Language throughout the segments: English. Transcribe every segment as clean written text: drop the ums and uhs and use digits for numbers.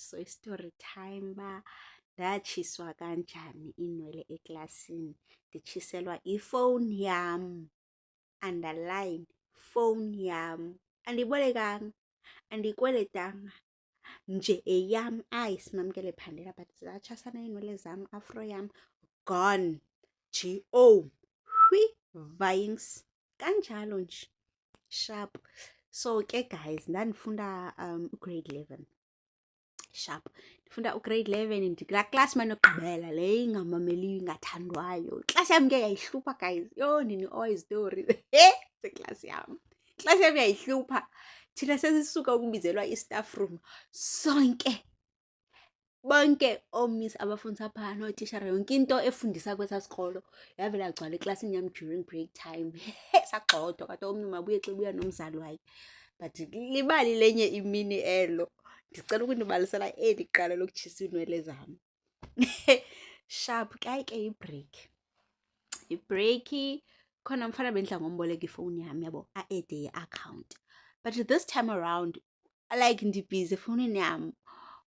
So story time ndatshiswa kanjani inwele eklasini. Nditshiselwa ifowuni yam, underline phone yam. Andiyibolekanga, andiyikweletanga, nje eyam simamkele phandela, but zatshasana iinwele zam, afro yam gone. G-O vayings kanjalo nje sharp. So ke guys, ndandifunda grade 11 sharp. Ndifunda grade 11 ndikulaa class mane yokugqibela le ingamameliyo ingathandwayo. Class yam ke yayihlupha guys. Yho nini story. Se class yam. Class yam yayihlupha. Thina sesisuka ukubizelwa i-staff room sonke. Bonke oomisi abafundisa phaa nootishara, yonke into efundisa kwesaa sikolo yavela yagcwala eklasini yam during break time. Sagxothwa kade omnye mabuye xa ubuya nomzali wakhe. But libali lenye imini elo. Ndicela ukundibalisela eli qala lokutshisa iinwele zam. Sharp ke ibreak. Ibreak khona umfana bendidla ngomboleka ifowuni yam yabo a-ede i-account. But this time around like ndibhizi efowunini yam.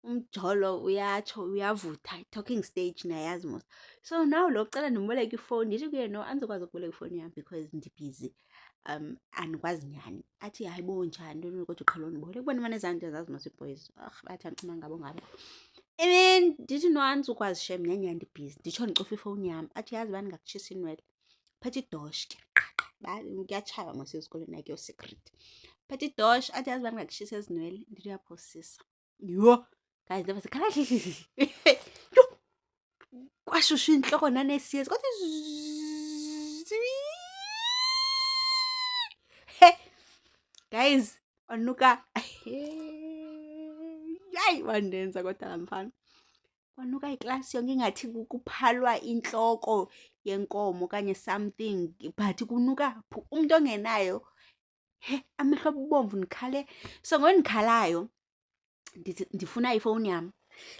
Umjolo uyatsho uyavutha, talking stage nayazi mos. So now lo cela ndimboleka ifowuni, ndithi kuye no andizokwazi ukuboleka ifowuni yam because ndibhizi. Andikwazi nyhani. Athi hayibo njani ntoni kodwa uqhela undiboleka. Ubona imane zanto zazi mos ii-boys. Bathi andicima ngabo. And then ndithi no andizokwazi shem nyhani ndibhizi. Nditsho ndicofa ifowuni yam. Athi yazi bani ngakutshisa iinwele. Phethe idosh ke. Kuyatshaba mos esikolweni like your secret. Phethe idosh athi yazi bani ngakutshisa ezi nwele. Ndithi uyaphosisa. Yho. Guys, ndava sekhala yho, kwashusha intloko nanesiyezi kodwa guys, wanuka yayi wandenza kodwa laa mfana. Kwanuka iklasi yonke ingathi kuphalwa intloko yenkomo okanye something, but kunuka umntu ongenayo. Amehlo abubomvu ndikhale. So ngondikhalayo ndifuna ifowuni yam,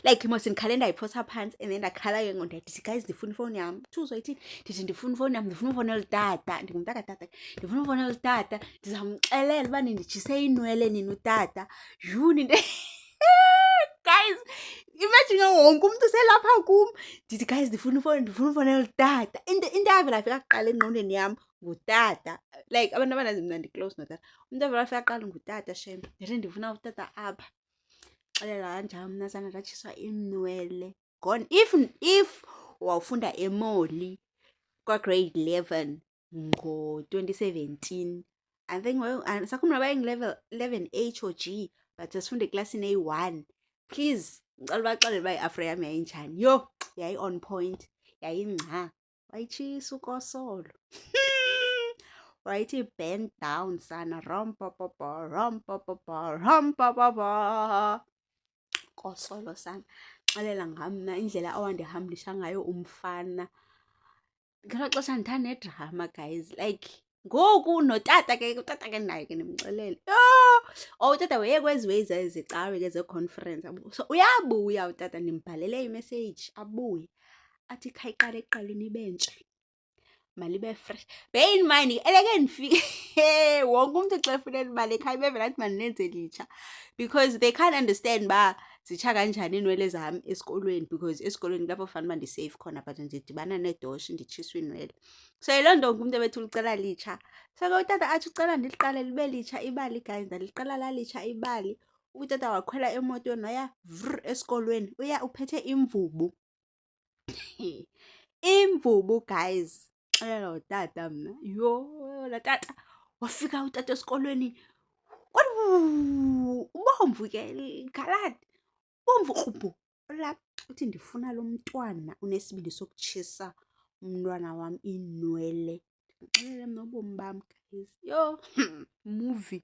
like mos ndikhale ndayiphosa phantsi and then ndakhala ke ngoku ndithi guys ndifuna ifowuni yam. Thuzwa ithini? Ndithi ndifuna ifowuni yam, ndifuna ufowunela utata. Ndingumntu katata, ndifuna ufowunela utata ndizamxelela uba ninditshise iinwele nina utata. Yhu guys, imagine wonke umntu selapha kum. Ndithi guys ndifuna ufowunela utata. Into yavela fika kuqala engqondweni yam ngutata. Like abantu abanazi mna ndi-close notata. Umntu avela fika kuqala ngutata shem. Ndithi ndifuna utata apha. Xelela kanjalo mnazana ndatshiswa iinwele gone. If wawufunda eMoli kwa-grade 11 ngo-2017, I think sakhumbula uba level 11H or G, but sasifunde eklasini eyi-1. Please ngicela ubaxelela uba i-afro yam yayinjani. Yho yayi-on point, yayingca. Wayitshisa ukosolo. Wayithi bend down sana, rompopopho, rompopopho, rompopopho. Kosolo sana. Xelela ngamna indlela awandihambisa ngayo umfana. Ngelo xesha ndithanda nedrama guys, like ngoku notata ke, utata ke naye ke ndimxelele. Yho, utata weye kwezi ways ezicawe ke ze-conference. So uyabuya utata, ndimbhalele imessage abuye. Athi khayiqala ekuqaleni ibe ntsha, malibe fresh. Bear in mind eleke ndifike wonke umntu xa efunela imali ekhaya bevela athi mandinenze litsha, because they can't understand ba zitsha kanjani iinwele zam esikolweni, because esikolweni kulapho fanele uba ndisafe khona, but ndidibana needoshi nditshiswa iinwele. So yiloo nto umntu ebethi ulicela litsha. So ke utata athi ucela ndiliqale libe litsha ibali guys, ndaliqala lalitsha ibali. Utata wakhwela emotweni waya esikolweni, uya uphethe imvubu. Imvubu guys. Xelela utata mna. Yho, laa tata wafika utata esikolweni ubomvu ke likhaladi, ubomvu krubhu olapha. Uthi ndifuna lo mntwana unesibindi sokutshisa umntwana wam iinwele. Ndixelele mna ubomi bam guys. Yho, movie.